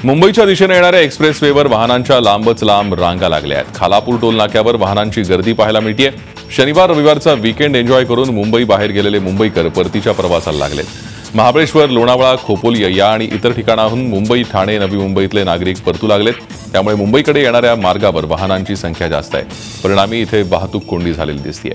मुंबईच्या दिशेने येणाऱ्या एक्सप्रेसवेवर वाहनांच्या लांबच लांब रांगा लागल्या आहेत। खालापूर टोल नाक्यावर वाहनांची गर्दी पाहायला मिळते। शनिवार रविवारचा वीकेंड एन्जॉय करून मुंबई बाहेर गेलेले मुंबईकर परतीच्या प्रवासाला लागलेत। महाबळेश्वर, लोणावळा, खोपोली या आणि इतर ठिकाणाहून मुंबई, ठाणे, नवी मुंबईतले नागरिक परतू लागलेत। त्यामुळे मुंबईकडे येणाऱ्या मार्गावर वाहनांची संख्या जास्त आहे। परिणामी इथे वाहतूक कोंडी झालेली दिसतेय।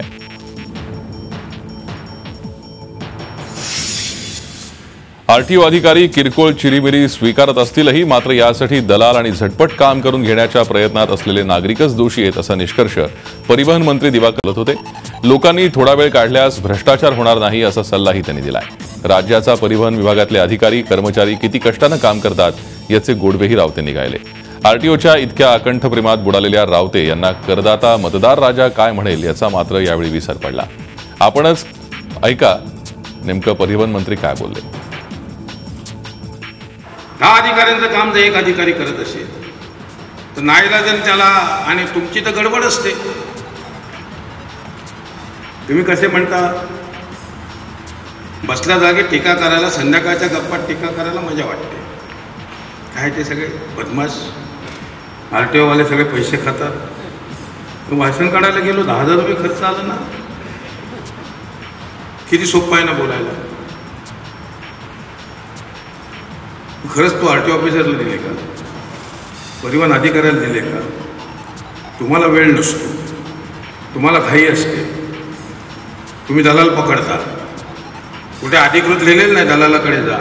आरटीओ अधिकारी किरकोळ चिरीमिरी स्वीकारत असतीलही मात्र यासाठी दलाल आणि झटपट काम करून घेण्याच्या प्रयत्नात असलेले नागरिकच दोषी आहेत असा निष्कर्ष परिवहन मंत्री दिवाकर करत होते। लोकांनी थोडा वेळ काढल्यास भ्रष्टाचार होणार नाही असा सल्लाही त्यांनी दिलाय। राज्याचा परिवहन विभागातले अधिकारी कर्मचारी किती कष्टाने काम करतात याचे गोडवेही रावतेंनी गायले। आरटीओच्या इतक्या अकंठ प्रेमात बुडालेल्या रावते यांना करदाता मतदार राजा काय म्हणेल याचा मात्र यावेळी विसर पडला। आपणच ऐका नेमकं परिवहन मंत्री काय बोलले। 10 अधिकाऱ्यांचं काम जर एक अधिकारी करत असेल तर नाईलाजाने त्याला आणि तुमची तर गडबड असते। तुम्ही कसे म्हणता बसल्या जागी टीका करायला, संध्याकाळच्या गप्पात टीका करायला मजा वाटते। काय ते सगळे बदमाश आरटीओवाले सगळे पैसे खातात। भाषण काढायला गेलो 10,000 रुपये खर्च आला ना। किती सोपं आहे ना बोलायला। खरंच तो आरटीओ ऑफिसरला दिले का, परिवहन अधिकाऱ्याला दिले का? तुम्हाला वेळ नसतो, तुम्हाला घाई असते, तुम्ही दलाल पकडता। कुठे अधिकृत लिहिलेलं नाही दलालाकडे जा,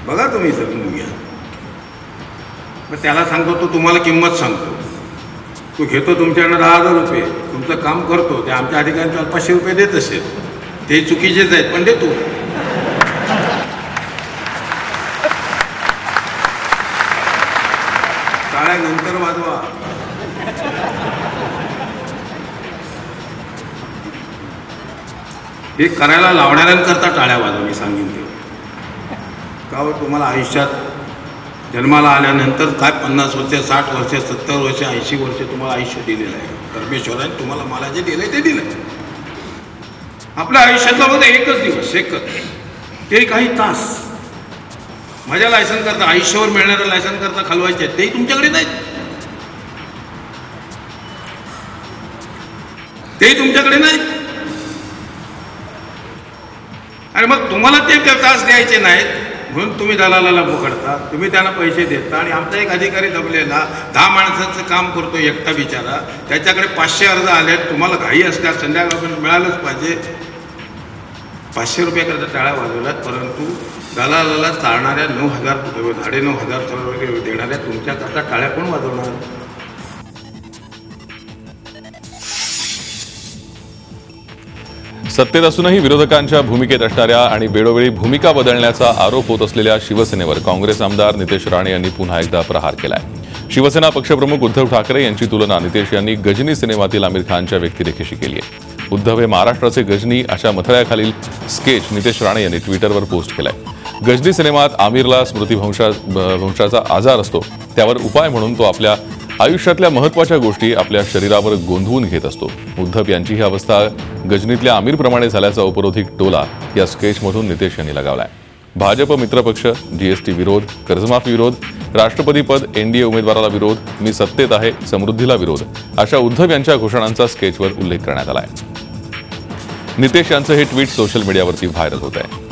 बघा तुम्ही जगून घ्या। मग त्याला सांगतो तो तुम्हाला किंमत सांगतो, तो घेतो तुमच्याकडनं 10,000 रुपये, तुमचं काम करतो, ते आमच्या अधिकाऱ्यांना 500 रुपये देत असेल, ते चुकीचेच आहेत पण देतो। नंतर वाजवा। हे करायला लावणाऱ्यांकरता टाळ्या वाजवा। मी सांगेन ते का तुम्हाला आयुष्यात जन्माला आल्यानंतर काय 50 वर्ष, 60 वर्ष, 70 वर्ष, 80 वर्ष तुम्हाला आयुष्य दिलेलं आहे। परमेश्वराने तुम्हाला मला जे दिलंय ते दिलंय। आपल्या आयुष्यातला फक्त एकच दिवस, एकच, ते काही तास माझ्या लायसन करता, आयुष्यावर मिळणाऱ्या लायसन करता खालवायचे आहेत, तेही तुमच्याकडे नाहीत, तेही तुमच्याकडे नाहीत। आणि मग तुम्हाला ते तास द्यायचे नाहीत म्हणून तुम्ही दलालाला पकडता, तुम्ही त्यांना पैसे देता। आणि आमचा एक अधिकारी दबलेला 10 माणसाचं काम करतो एकटा बिचारा, त्याच्याकडे 500 अर्ज आलेत, तुम्हाला घाई असल्या संध्याकाळपर्यंत मिळालंच पाहिजे। 500 रुपयाकरता टाळ्या वाजवल्यात, परंतु दलालाला चालणाऱ्या 9,000 9,500 देणाऱ्या तुमच्याकरता टाळ्या कोण वाजवणार? सत्तेत असूनही विरोधकांच्या भूमिकेत असणाऱ्या आणि वेळोवेळी भूमिका बदलण्याचा आरोप होत असलेल्या शिवसेनेवर काँग्रेस आमदार नितेश राणे यांनी पुन्हा एकदा प्रहार केलाय। शिवसेना पक्षप्रमुख उद्धव ठाकरे यांची तुलना नितेश यांनी गजनी सिनेमातील आमिर खानच्या व्यक्तिरेखेशी केली आहे। उद्धव हे महाराष्ट्राचे गजनी अशा मथळ्याखालील स्केच नितेश राणे यांनी ट्विटरवर पोस्ट केलाय। गजनी सिनेमात आमिरला स्मृतिभ्रंशाचा आजार असतो, त्यावर उपाय म्हणून तो आपल्या आयुष्यातल्या महत्त्वाच्या गोष्टी आपल्या शरीरावर गोंधवून घेत असतो। उद्धव यांची ही अवस्था गजनीतल्या आमिरप्रमाणे झाल्याचा उपरोधिक टोला या स्केचमधून नितेश यांनी लगावलाय। भाजप मित्रपक्ष, जीएसटी विरोध, कर्जमाफी विरोध, राष्ट्रपतीपद, एनडीए उमेदवाराला विरोध, मी सत्तेत आहे, समृद्धीला विरोध अशा उद्धव यांच्या घोषणांचा स्केचवर उल्लेख करण्यात आलाय। नितेश यांचं हे ट्विट सोशल मीडियावरती व्हायरल होत आहे।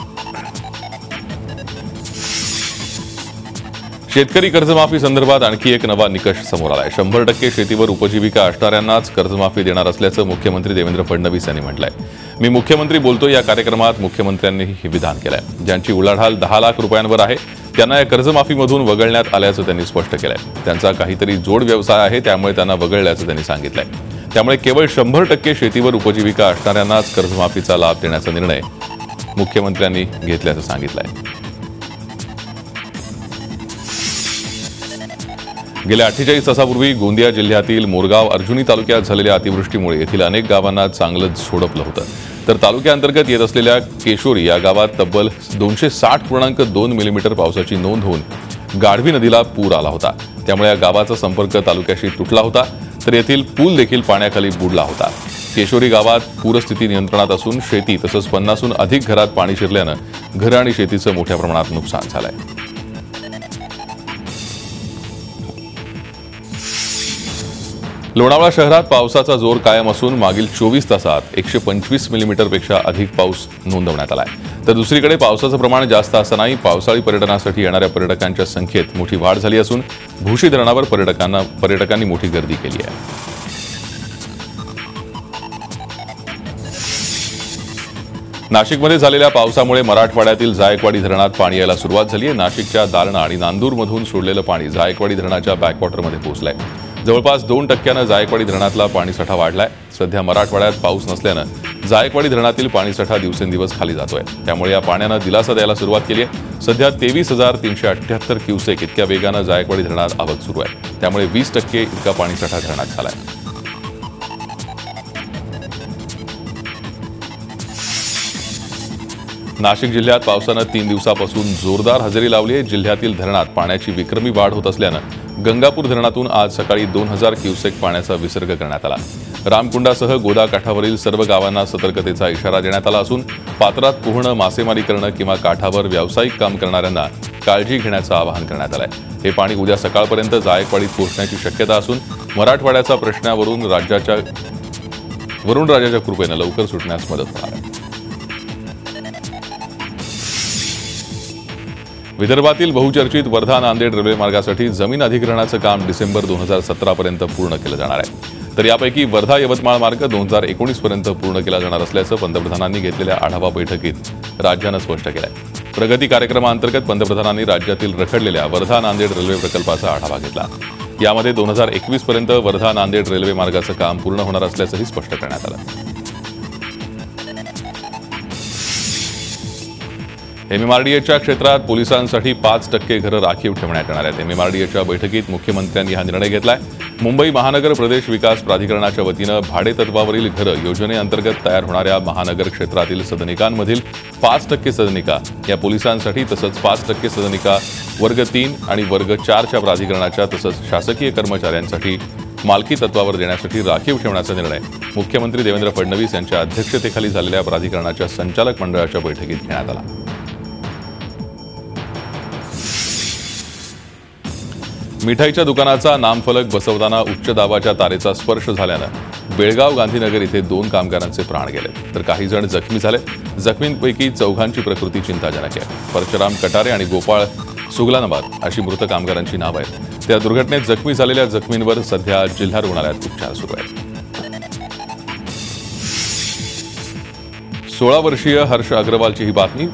शेतकरी कर्जमाफी संदर्भात आणखी एक नवा निकष समोर आलाय। 100% शेतीवर उपजीविका असणाऱ्यांनाच कर्जमाफी देणार असल्याचं मुख्यमंत्री देवेंद्र फडणवीस यांनी म्हटलंय। मी मुख्यमंत्री बोलतो या कार्यक्रमात मुख्यमंत्र्यांनी हे विधान केलंय। ज्यांची उलाढाल 10 लाख रुपयांवर आहे त्यांना या कर्जमाफीमधून वगळण्यात आल्याचं त्यांनी स्पष्ट केलंय। त्यांचा काहीतरी जोड व्यवसाय आहे त्यामुळे त्यांना वगळल्याचं त्यांनी सांगितलंय। त्यामुळे केवळ 100% शेतीवर उपजीविका असणाऱ्यांनाच कर्जमाफीचा लाभ देण्याचा निर्णय मुख्यमंत्र्यांनी घेतल्याचं सांगितलंय। गेल्या 48 तासापूर्वी गोंदिया जिल्ह्यातील मोरगाव अर्जुनी तालुक्यात झालेल्या अतिवृष्टीमुळे येथील अनेक गावांना चांगलंच झोडपलं होतं। तर तालुक्याअंतर्गत येत असलेल्या केशोरी या गावात तब्बल 260.2 मिलीमीटर पावसाची नोंद होऊन गाढवी नदीला पूर आला होता। त्यामुळे या गावाचा संपर्क तालुक्याशी तुटला होता, तर येथील पूल देखील पाण्याखाली बुडला होता। केशोरी गावात पूरस्थिती नियंत्रणात असून शेती तसंच 50हून अधिक घरात पाणी शिरल्यानं घर आणि शेतीचं मोठ्या प्रमाणात नुकसान झालंय। लोणावळा शहरात पावसाचा जोर कायम असून मागील 24 तासात 125 मिलीमीटरपेक्षा अधिक पाऊस नोंदवण्यात आला आहे. तर दुसरीकडे पावसाचं प्रमाण जास्त असतानाही पावसाळी पर्यटनासाठी येणाऱ्या पर्यटकांच्या संख्येत मोठी वाढ झाली असून भुशी धरणावर पर्यटकांनी मोठी गर्दी केली आहे. नाशिकमध्ये झालेल्या पावसामुळे मराठवाड्यातील जायकवाडी धरणात पाणी यायला सुरुवात झाली आहे. नाशिकच्या दारणा आणि नांदूरमधून सोडलेलं पाणी जायकवाडी धरणाच्या बॅकवॉटरमध्ये पोहोचलंय. जवळपास 2% जायकवाडी धरणातला पाणीसाठा वाढलाय. सध्या मराठवाड्यात पाऊस नसल्यानं जायकवाडी धरणातील पाणीसाठा दिवसेंदिवस खाली जातोय. त्यामुळे या पाण्यानं दिलासा द्यायला सुरुवात केली आहे. सध्या 23,378 क्युसेक इतक्या वेगानं जायकवाडी धरणात आवक सुरू आहे. त्यामुळे 20% इतका पाणीसाठा धरणात झालाय. नाशिक जिल्ह्यात पावसानं 3 दिवसापासून जोरदार हजेरी लावली आहे. जिल्ह्यातील धरणात पाण्याची विक्रमी वाढ होत असल्यानं गंगापूर धरणातून आज सकाळी 2,000 क्युसेक पाण्याचा विसर्ग करण्यात आला. रामकुंडासह गोदा काठावरील सर्व गावांना सतर्कतेचा इशारा देण्यात आला असून पात्रात पोहणं, मासेमारी करणं किंवा काठावर व्यावसायिक काम करणाऱ्यांना काळजी घेण्याचं आवाहन करण्यात आलंय. हे पाणी उद्या सकाळपर्यंत जायकवाडीत पोहोचण्याची शक्यता असून मराठवाड्याचा प्रश्न वरुण राजाच्या कृपेनं लवकर सुटण्यास मदत होणार आहे. विदर्भातील बहुचर्चित वर्धा नांदेड रेल्वे मार्गासाठी जमीन अधिग्रहणाचं काम डिसेंबर 2017 पर्यंत पूर्ण केलं जाणार आहे. तर यापैकी वर्धा यवतमाळ मार्ग 2019 पर्यंत पूर्ण केला जाणार असल्याचं पंतप्रधानांनी घेतलेल्या आढावा बैठकीत राज्यानं स्पष्ट केलं आहे. प्रगती कार्यक्रमाअंतर्गत पंतप्रधानांनी राज्यातील रखडलेल्या वर्धा नांदेड रेल्वे प्रकल्पाचा आढावा घेतला. यामध्ये 2021 पर्यंत वर्धा नांदेड रेल्वे मार्गाचं काम पूर्ण होणार असल्याचंही स्पष्ट करण्यात आलं. एमएमआरडीएच्या क्षेत्रात पोलिसांसाठी 5% घरं राखीव ठेवण्यात येणार आहेत. एमएमआरडीएच्या बैठकीत मुख्यमंत्र्यांनी हा निर्णय घेतलाय. मुंबई महानगर प्रदेश विकास प्राधिकरणाच्या वतीनं भाडेतत्वावरील घरं योजनेअंतर्गत तयार होणाऱ्या महानगर क्षेत्रातील सदनिकांमधील 5% सदनिका या पोलिसांसाठी तसंच 5% सदनिका वर्ग 3 आणि वर्ग 4च्या प्राधिकरणाच्या तसंच शासकीय कर्मचाऱ्यांसाठी मालकी तत्वावर देण्यासाठी राखीव ठेवण्याचा निर्णय मुख्यमंत्री देवेंद्र फडणवीस यांच्या अध्यक्षतेखाली झालेल्या प्राधिकरणाच्या संचालक मंडळाच्या बैठकीत घेण्यात आला. मिठाईच्या दुकानाचा नामफलक बसवताना उच्च दाबाच्या तारेचा स्पर्श झाल्यानं बेळगाव गांधीनगर इथे 2 कामगारांचे प्राण गेले तर काही जण जखमी झाले. जखमींपैकी 4 प्रकृती चिंताजनक आहे. परशुराम कटारे आणि गोपाळ सुगलानाबाद अशी मृत कामगारांची नावं आहेत. त्या दुर्घटनेत जखमी झालेल्या जखमींवर सध्या जिल्हा रुग्णालयात उपचार सुरू आहेत. 16 वर्षीय हर्ष अग्रवालची ही बातमी.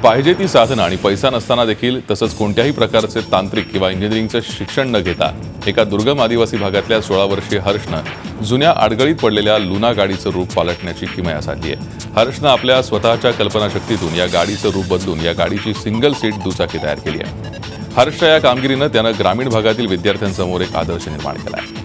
पाहिजे ती साधनं आणि पैसा नसताना देखील तसंच कोणत्याही प्रकारचे तांत्रिक किंवा इंजिनिअरिंगचं शिक्षण न घेता एका दुर्गम आदिवासी भागातल्या 16 वर्षीय हर्षनं जुन्या अडगळीत पडलेल्या लुना गाडीचं रूप पालटण्याची किमया साधली आहे. हर्षनं आपल्या स्वतःच्या कल्पनाशक्तीतून या गाडीचं रूप बदलून या गाडीची सिंगल सीट दुचाकी तयार केली आहे. हर्षच्या या कामगिरीनं त्यानं ग्रामीण भागातील विद्यार्थ्यांसमोर एक आदर्श निर्माण केला आहे.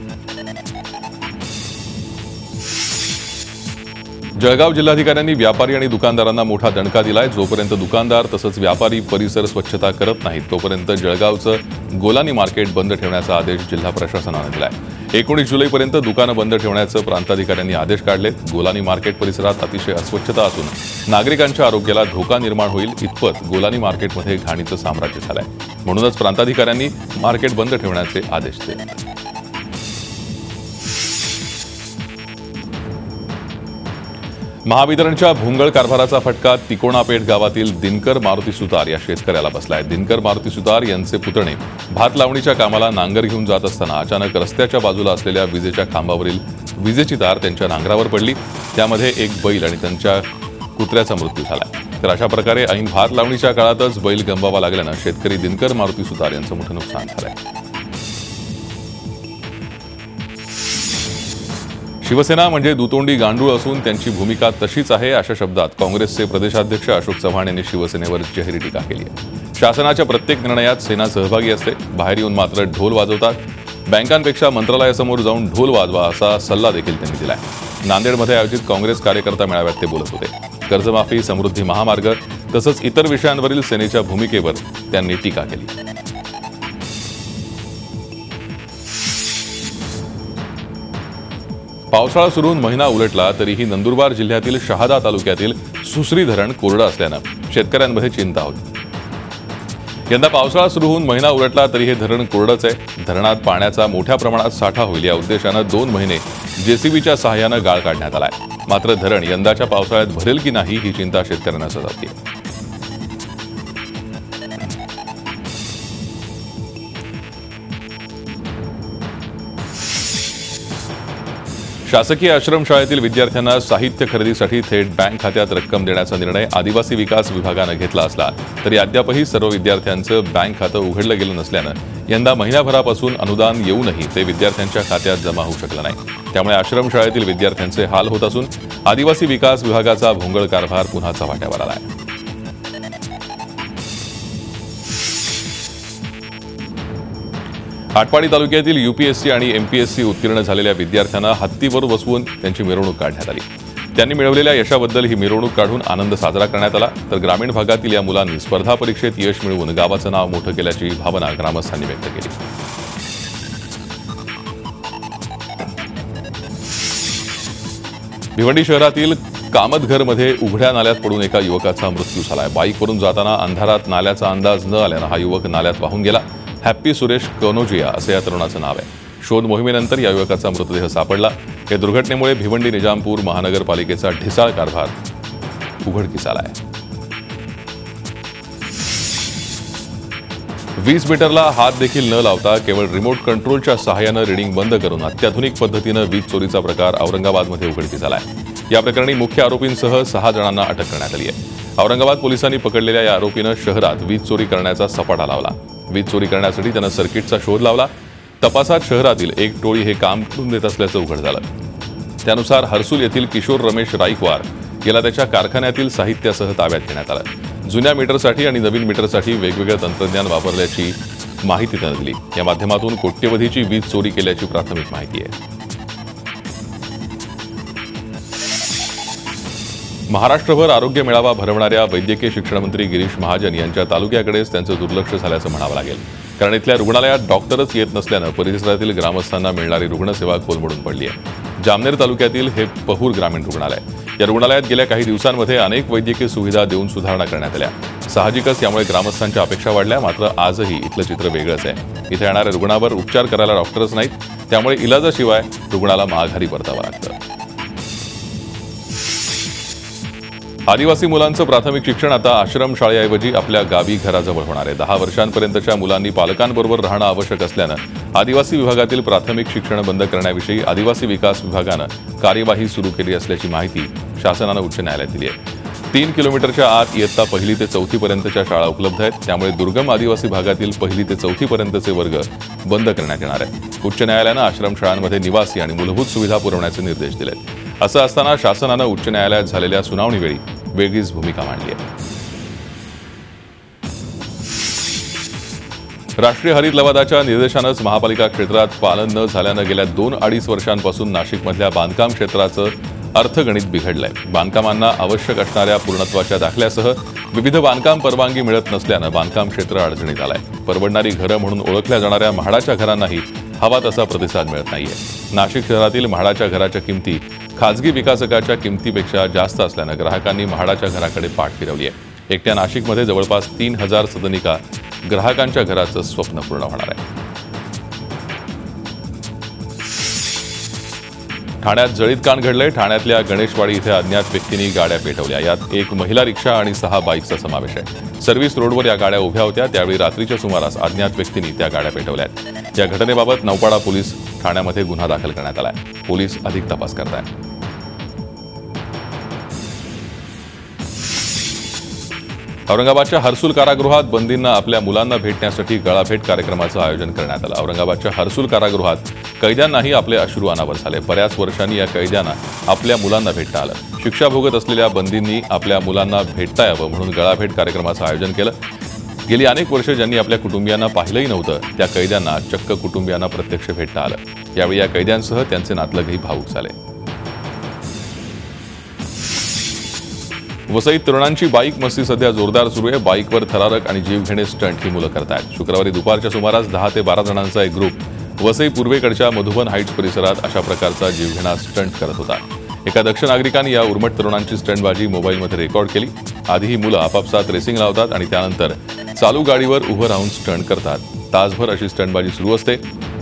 जळगाव जिल्हाधिकाऱ्यांनी व्यापारी आणि दुकानदारांना मोठा दणका दिलाय. जोपर्यंत दुकानदार तसंच व्यापारी परिसर स्वच्छता करत नाहीत तोपर्यंत जळगावचं गोलानी मार्केट बंद ठेवण्याचा आदेश जिल्हा प्रशासनानं दिलाय. 19 जुलैपर्यंत दुकानं बंद ठेवण्याचं प्रांताधिकाऱ्यांनी आदेश काढलेत. गोलानी मार्केट परिसरात अतिशय अस्वच्छता असून नागरिकांच्या आरोग्याला धोका निर्माण होईल इतपत गोलानी मार्केटमध्ये घाणीचं साम्राज्य झालंय. म्हणूनच प्रांताधिकाऱ्यांनी मार्केट बंद ठेवण्याचे आदेश दिले. महावितरणच्या भोंगळ कारभाराचा फटका तिकोणापेठ गावातील दिनकर मारुती सुतार या शेतकऱ्याला बसलाय. दिनकर मारुती सुतार यांचे पुतणे भात लावणीच्या कामाला नांगर घेऊन जात असताना अचानक रस्त्याच्या बाजूला असलेल्या विजेच्या खांबावरील विजेची तार त्यांच्या नांगरावर पडली. त्यामध्ये एक बैल आणि त्यांच्या कुत्र्याचा मृत्यू झाला. तर अशा प्रकारे ऐन भात लावणीच्या काळातच बैल गमवावा लागल्यानं शेतकरी दिनकर मारुती सुतार यांचं मोठं नुकसान झालंय. शिवसेना म्हणजे दुतोंडी गांडूळ असून त्यांची भूमिका तशीच आहे अशा शब्दात काँग्रेसचे प्रदेशाध्यक्ष अशोक चव्हाण यांनी शिवसेनेवर जाहीर टीका केली आहे. शासनाच्या प्रत्येक निर्णयात सेना सहभागी असते. बाहेर येऊन मात्र ढोल वाजवतात. बँकांपेक्षा मंत्रालयासमोर जाऊन ढोल वाजवा असा सल्ला देखील त्यांनी दिलाय. नांदेडमध्ये आयोजित काँग्रेस कार्यकर्ता मेळाव्यात ते बोलत होते. कर्जमाफी, समृद्धी महामार्ग तसंच इतर विषयांवरील सेनेच्या भूमिकेवर त्यांनी टीका केली. पावसाळा सुरू होऊन महिना उलटला तरीही नंदुरबार जिल्ह्यातील शहादा तालुक्यातील सुसरी धरण कोरडं असल्यानं शेतकऱ्यांमध्ये चिंता होती. यंदा पावसाळा सुरू होऊन महिना उलटला तरी हे धरण कोरडंच आहे. धरणात पाण्याचा मोठ्या प्रमाणात साठा होईल या उद्देशानं 2 महिने जेसीबीच्या सहाय्यानं गाळ काढण्यात आलाय. मात्र धरण यंदाच्या पावसाळ्यात भरेल की नाही ही चिंता शेतकऱ्यांना सतावते. शासकीय आश्रमशाळेतील विद्यार्थ्यांना साहित्य खरेदीसाठी थेट बँक खात्यात रक्कम देण्याचा निर्णय आदिवासी विकास विभागानं घेतला असला तरी अद्यापही सर्व विद्यार्थ्यांचं बँक खातं उघडलं गेलं नसल्यानं यंदा महिन्याभरापासून अनुदान येऊनही ते विद्यार्थ्यांच्या खात्यात जमा होऊ शकलं नाही. त्यामुळे आश्रमशाळेतील विद्यार्थ्यांचे हाल होत असून आदिवासी विकास विभागाचा भोंगळ कारभार पुन्हा चव्हाट्यावर आलाय. आटपाडी तालुक्यातील यूपीएससी आणि एमपीएससी उत्तीर्ण झालेल्या विद्यार्थ्यांना हत्तीवर बसवून त्यांची मिरवणूक काढण्यात आली. त्यांनी मिळवलेल्या यशाबद्दल ही मिरवणूक काढून आनंद साजरा करण्यात आला. तर ग्रामीण भागातील या मुलांनी स्पर्धा परीक्षेत यश मिळवून गावाचं नाव मोठं केल्याची भावना ग्रामस्थांनी व्यक्त केली. भिवंडी शहरातील कामतघरमध्ये उघड्या नाल्यात पडून एका युवकाचा मृत्यू झालाय. बाईकवरून जाताना अंधारात नाल्याचा अंदाज न आल्यानं हा युवक नाल्यात वाहून गेला. हॅप्पी सुरेश कनोजिया असं या तरुणाचं नाव आहे. शोध मोहिमेनंतर या युवकाचा मृतदेह सापडला. या दुर्घटनेमुळे भिवंडी निजामपूर महानगरपालिकेचा ढिसाळ कारभार उघडकीस आलाय. 20 मीटरला हात देखील न लावता केवळ रिमोट कंट्रोलच्या सहाय्यानं रिडिंग बंद करून अत्याधुनिक पद्धतीनं वीज चोरीचा प्रकार औरंगाबादमध्ये उघडकीस आलाय. या प्रकरणी मुख्य आरोपींसह 6 जणांना अटक करण्यात आली आहे. औरंगाबाद पोलिसांनी पकडलेल्या या आरोपीनं शहरात वीज चोरी करण्याचा सपाटा लावला. वीज चोरी करण्यासाठी त्यानं सर्किटचा शोध लावला. तपासात शहरातील एक टोळी हे काम करून देत असल्याचं उघड झालं. त्यानुसार हर्सुल येथील किशोर रमेश राईकवार याला त्याच्या कारखान्यातील साहित्यासह ताब्यात घेण्यात आलं. जुन्या मीटरसाठी आणि नवीन मीटरसाठी वेगवेगळं तंत्रज्ञान वापरल्याची माहिती त्यानं दिली. या माध्यमातून कोट्यवधीची वीज चोरी केल्याची प्राथमिक माहिती आहे. महाराष्ट्रभर आरोग्य मेळावा भरवणाऱ्या वैद्यकीय शिक्षण मंत्री गिरीश महाजन यांच्या तालुक्याकडेच त्यांचं दुर्लक्ष झाल्याचं म्हणावं लागेल. कारण इथल्या रुग्णालयात डॉक्टरच येत नसल्यानं परिसरातील ग्रामस्थांना मिळणारी रुग्णसेवा कोलमडून पडली आहे. जामनेर तालुक्यातील हे पहूर ग्रामीण रुग्णालय. या रुग्णालयात गेल्या काही दिवसांमध्ये अनेक वैद्यकीय सुविधा देऊन सुधारणा करण्यात आल्या. साहजिकच यामुळे ग्रामस्थांच्या अपेक्षा वाढल्या. मात्र आजही इथलं चित्र वेगळंच आहे. इथे येणाऱ्या रुग्णावर उपचार करायला डॉक्टरच नाहीत. त्यामुळे इलाजाशिवाय रुग्णाला माघारी परतावं लागतं. आदिवासी मुलांचं प्राथमिक शिक्षण आता आश्रमशाळेऐवजी आपल्या गावी घराजवळ होणार आहे. 10 वर्षांपर्यंतच्या मुलांनी पालकांबरोबर राहणं आवश्यक असल्यानं आदिवासी विभागातील प्राथमिक शिक्षण बंद करण्याविषयी आदिवासी विकास विभागानं कार्यवाही सुरू केली असल्याची माहिती शासनानं उच्च न्यायालयात दिली आहे. 3 किलोमीटरच्या आत इयत्ता 1ली ते 4थी पर्यंतच्या शाळा उपलब्ध आहेत. त्यामुळे दुर्गम आदिवासी भागातील 1ली ते 4थी पर्यंतचे वर्ग बंद करण्यात येणार आहेत. उच्च न्यायालयानं आश्रमशाळांमध्ये निवासी आणि मूलभूत सुविधा पुरवण्याचे निर्देश दिलेत. असं असताना शासनानं उच्च न्यायालयात झालेल्या सुनावणीवेळी वेगळीच भूमिका मांडली आहे. राष्ट्रीय हरित लवादाच्या निर्देशानंच महापालिका क्षेत्रात पालन न झाल्यानं गेल्या 2-2.5 वर्षांपासून नाशिकमधल्या बांधकाम क्षेत्राचं अर्थगणित बिघडलंय. बांधकामांना आवश्यक असणाऱ्या पूर्णत्वाच्या दाखल्यासह विविध बांधकाम परवानगी मिळत नसल्यानं बांधकाम क्षेत्र अडचणीत आलंय. परवडणारी घरं म्हणून ओळखल्या जाणाऱ्या म्हाडाच्या घरांनाही हवा तसा प्रतिसाद मिळत नाहीये. नाशिक शहरातील म्हाडाच्या घराच्या किमती खासगी विकासकाच्या किमतीपेक्षा जास्त असल्यानं ग्राहकांनी म्हाडाच्या घराकडे पाठ फिरवली आहे. एकट्या नाशिकमध्ये जवळपास 3000 सदनिका ग्राहकांच्या घराचं स्वप्न पूर्ण होणार आहे. ठाण्यात जळीत कांड घडलंय. ठाण्यातल्या गणेशवाडी इथे अज्ञात व्यक्तींनी गाड्या पेटवल्या. यात एक महिला रिक्षा आणि 6 बाईकचा समावेश आहे. सर्व्हिस रोडवर या गाड्या उभ्या होत्या. त्यावेळी रात्रीच्या सुमारास अज्ञात व्यक्तींनी त्या गाड्या पेटवल्यात. या घटनेबाबत नौपाडा पोलीस ठाण्यामध्ये गुन्हा दाखल करण्यात आलाय. पोलीस अधिक तपास करत आहेत. औरंगाबादच्या हर्सुल कारागृहात बंदींना आपल्या मुलांना भेटण्यासाठी गळाभेट कार्यक्रमाचं आयोजन करण्यात आलं. औरंगाबादच्या हर्सुल कारागृहात कैद्यांनाही आपले अश्रू अनावर झाले. बऱ्याच वर्षांनी या कैद्यांना आपल्या मुलांना भेटता आलं. शिक्षा भोगत असलेल्या बंदींनी आपल्या मुलांना भेटता यावं म्हणून गळाभेट कार्यक्रमाचं आयोजन केलं. गेली अनेक वर्ष ज्यांनी आपल्या कुटुंबियांना पाहिलंही नव्हतं त्या कैद्यांना चक्क कुटुंबियांना प्रत्यक्ष भेटता आलं. यावेळी या कैद्यांसह त्यांचे नातलगही भावूक झाले. वसईत तरुणांची बाईक मस्ती सध्या जोरदार सुरू आहे. बाईकवर थरारक आणि जीवघेणे स्टंट ही मुलं करतायत. शुक्रवारी दुपारच्या सुमारास 10 ते 12 जणांचा एक ग्रुप वसई पूर्वेकडच्या मधुबन हाईट्स परिसरात अशा प्रकारचा जीवघेणा स्टंट करत होता. एका दक्ष नागरिकांनी या उर्मट तरुणांची स्टंटबाजी मोबाईलमध्ये रेकॉर्ड केली. आधी ही मुलं आपापसात रेसिंग लावतात आणि त्यानंतर चालू गाडीवर उभं राहून स्टंट करतात. तासभर अशी स्टंटबाजी सुरू असते.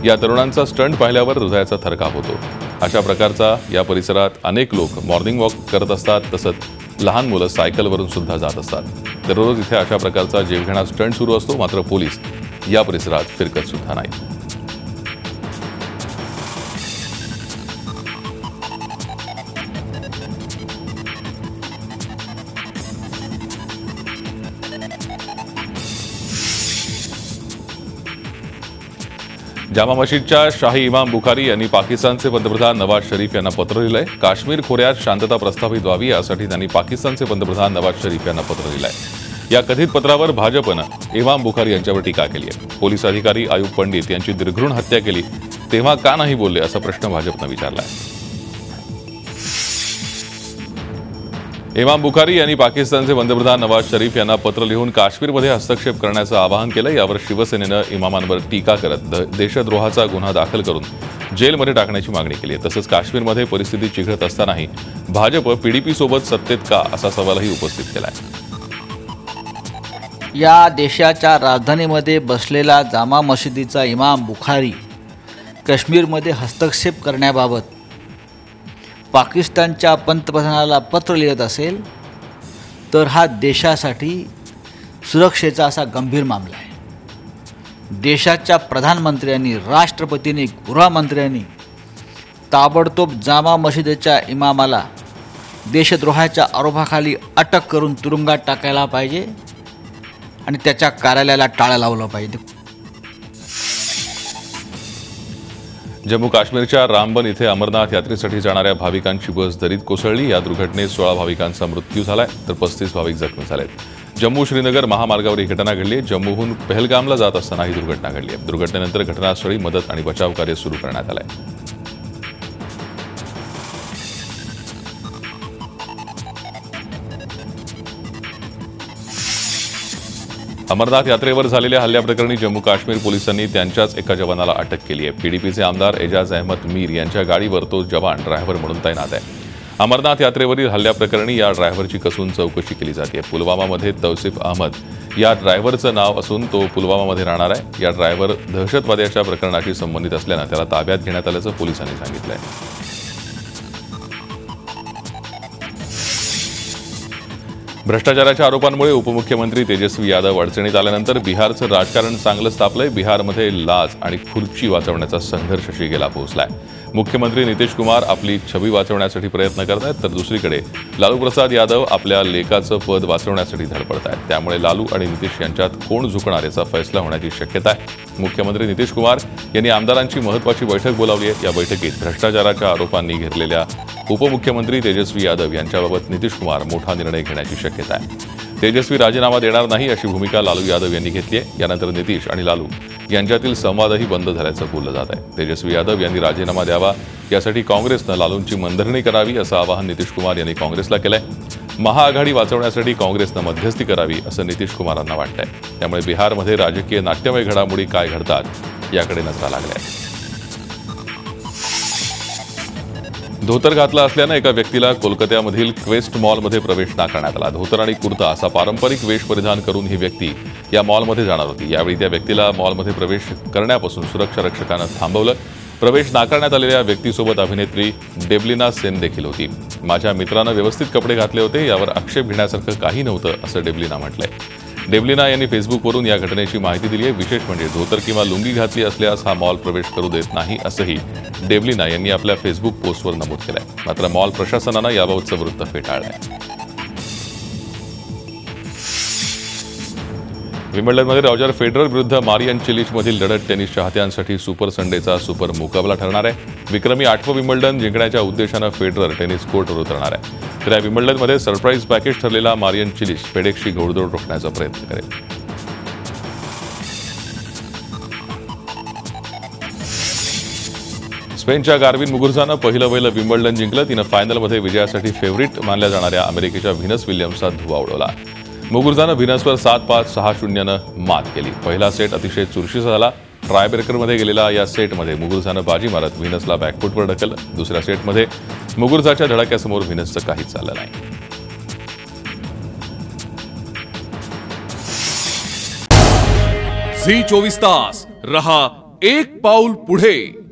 या तरुणांचा स्टंट पाहिल्यावर हृदयाचा थरकाप होतो. अशा प्रकारचा या परिसरात अनेक लोक मॉर्निंग वॉक करत असतात. तसंच लहान मुलं सायकलवरून सुद्धा जात असतात. दररोज इथे अशा प्रकारचा जीवघेणा स्टंट सुरू असतो. मात्र पोलीस या परिसरात फिरकत सुद्धा नाही. जामा मशीदच्या शाही इमाम बुखारी यांनी पाकिस्तानचे पंतप्रधान नवाज शरीफ यांना पत्र लिहिलंय. काश्मीर खोऱ्यात शांतता प्रस्थापित व्हावी यासाठी त्यांनी पाकिस्तानचे पंतप्रधान नवाज शरीफ यांना पत्र लिहिलंय. या कथित पत्रावर भाजपनं इमाम बुखारी यांच्यावर टीका केली आहे. पोलीस अधिकारी आयुब पंडित यांची निर्घृण हत्या केली तेव्हा का नाही बोलले असा प्रश्न भाजपनं विचारलाय. इमाम बुखारी यांनी पाकिस्तानचे पंतप्रधान नवाज शरीफ यांना पत्र लिहून काश्मीरमध्ये हस्तक्षेप करण्याचं आवाहन केलं. यावर शिवसेनेनं इमामांवर टीका करत देशद्रोहाचा गुन्हा दाखल करून जेलमध्ये टाकण्याची मागणी केली आहे. तसंच काश्मीरमध्ये परिस्थिती चिघळत असतानाही भाजप पीडीपी सोबत सत्तेत का असा सवालही उपस्थित केला आहे. या देशाच्या राजधानीमध्ये बसलेला जामा मशिदीचा इमाम बुखारी काश्मीरमध्ये हस्तक्षेप करण्याबाबत पाकिस्तानच्या पंतप्रधानाला पत्र लिहित असेल तर हा देशासाठी सुरक्षेचा असा गंभीर मामला आहे. देशाच्या प्रधानमंत्र्यांनी, राष्ट्रपतींनी, गृहमंत्र्यांनी ताबडतोब जामा मशिदीच्या इमामाला देशद्रोहाच्या आरोपाखाली अटक करून तुरुंगात टाकायला पाहिजे आणि त्याच्या कार्यालयाला टाळं लावलं पाहिजे. जम्मू काश्मीरच्या रामबन इथे अमरनाथ यात्रेसाठी जाणाऱ्या भाविकांची बस दरीत कोसळली. या दुर्घटनेत 16 भाविकांचा मृत्यू झालाय तर 35 भाविक जखमी झालेत. जम्मू श्रीनगर महामार्गावर ही घटना घडली आहे. जम्मूहून पहलगामला जात असताना ही दुर्घटना घडली आहे. दुर्घटनेनंतर घटनास्थळी मदत आणि बचाव कार्य सुरू करण्यात आलंय. अमरनाथ यात्रेवर झालेल्या हल्ल्याप्रकरणी जम्मू काश्मीर पोलिसांनी त्यांच्याच एका जवानाला अटक केली आहे. पीडीपीचे आमदार एजाज अहमद मीर यांच्या गाडीवर तो जवान ड्रायव्हर म्हणून तैनात आहे. अमरनाथ यात्रेवरील हल्ल्याप्रकरणी या ड्रायव्हरची कसून चौकशी केली जाते. पुलवामामध्ये तौसिफ अहमद या ड्रायव्हरचं नाव असून तो पुलवामामध्ये राहणार आहे. या ड्रायव्हर दहशतवाद्याच्या प्रकरणाशी संबंधित असल्यानं त्याला ताब्यात घेण्यात आल्याचं पोलिसांनी सांगितलंय. भ्रष्टाचाराच्या आरोपांमुळे उपमुख्यमंत्री तेजस्वी यादव अडचणीत आल्यानंतर बिहारचं राजकारण चांगलंच तापलंय. बिहारमध्ये लाच आणि खुर्ची वाचवण्याचा संघर्ष शिगेला पोहोचलाय. मुख्यमंत्री नितीश कुमार आपली छबी वाचवण्यासाठी प्रयत्न करत आहेत तर दुसरीकडे लालू प्रसाद यादव आपल्या लेकाचं पद वाचवण्यासाठी धडपडत आहेत. त्यामुळे लालू आणि नितीश यांच्यात कोण झुकणार याचा फैसला होण्याची शक्यता आहे. मुख्यमंत्री नितीश कुमार यांनी आमदारांची महत्त्वाची बैठक बोलावली आहे. या बैठकीत भ्रष्टाचाराच्या आरोपांनी घेरलेल्या उपमुख्यमंत्री तेजस्वी यादव यांच्याबाबत नितीश कुमार मोठा निर्णय घेण्याची शक्यता आहे. तेजस्वी राजीनामा देणार नाही अशी भूमिका लालू यादव यांनी घेतली आहे. यानंतर नितीश आणि लालू यांच्यातील संवादही बंद झाल्याचं बोललं जात आहे. तेजस्वी यादव यांनी राजीनामा द्यावा यासाठी काँग्रेसनं लालूंची मनधरणी करावी असं आवाहन नितीश कुमार यांनी काँग्रेसला केलंय. महाआघाडी वाचवण्यासाठी काँग्रेसनं मध्यस्थी करावी असं नितीश कुमारांना वाटतंय. त्यामुळे बिहारमध्ये राजकीय नाट्यमय घडामोडी काय घडतात याकडे नजरा लागल्या आहेत. धोतर घातला असल्यानं एका व्यक्तीला कोलकात्यामधील क्वेस्ट मॉलमध्ये प्रवेश नाकारण्यात आला. धोतर आणि कुर्ता असा पारंपरिक वेश परिधान करून ही व्यक्ती या मॉलमध्ये जाणार होती. यावेळी त्या व्यक्तीला मॉलमध्ये प्रवेश करण्यापासून सुरक्षा रक्षकानं थांबवलं. प्रवेश नाकारण्यात आलेल्या व्यक्तीसोबत अभिनेत्री डेब्लिना सेन देखील होती. माझ्या मित्रानं व्यवस्थित कपडे घातले होते, यावर आक्षेप घेण्यासारखं काही नव्हतं असं डेब्लिना म्हटलंय. डेब्लिना यांनी फेसबुकवरून या घटनेची माहिती दिली आहे. विशेष म्हणजे धोतर किंवा लुंगी घातली असल्यास हा मॉल प्रवेश करू देत नाही असंही डेब्लिना यांनी आपल्या फेसबुक पोस्टवर नमूद केलंय. मात्र मॉल प्रशासनानं याबाबतचं वृत्त फेटाळलंय. विम्बल्डनमध्ये रॉजर फेडरर विरुद्ध मारियन चिलिचमधील लढत टेनिस चाहत्यांसाठी सुपर संडेचा सुपर मुकाबला ठरणार आहे. विक्रमी 8वं विम्बल्डन जिंकण्याच्या उद्देशानं फेडरर टेनिस कोर्टवर उतरणार आहे. तर या विम्बल्डनमध्ये सरप्राईज पॅकेज ठरलेला मारियन चिलिच फेडेक्सची घोडदौड रोखण्याचा प्रयत्न करेल. स्पेनच्या गार्विन मुगुरुझानं पहिलं विम्बल्डन जिंकलं. तिनं फायनलमध्ये विजयासाठी फेव्हरिट मानल्या जाणाऱ्या अमेरिकेच्या व्हिनस विल्यम्सचा धुव्वा उडवला. मुगुरुझानं व्हिनसवर 7-5, 6-0नं मात केली. पहिला सेट अतिशय चुरशीचा झाला. ट्रायब्रेकरमध्ये गेलेला या सेटमध्ये मुगुरुझानं बाजी मारत व्हिनसला बॅकफुटवर ढकललं. दुसऱ्या सेटमध्ये मुगुरुझाच्या धडाक्यासमोर व्हिनसचं काहीच चाललं नाही. झी 24 तास रहा एक पाऊल पुढे.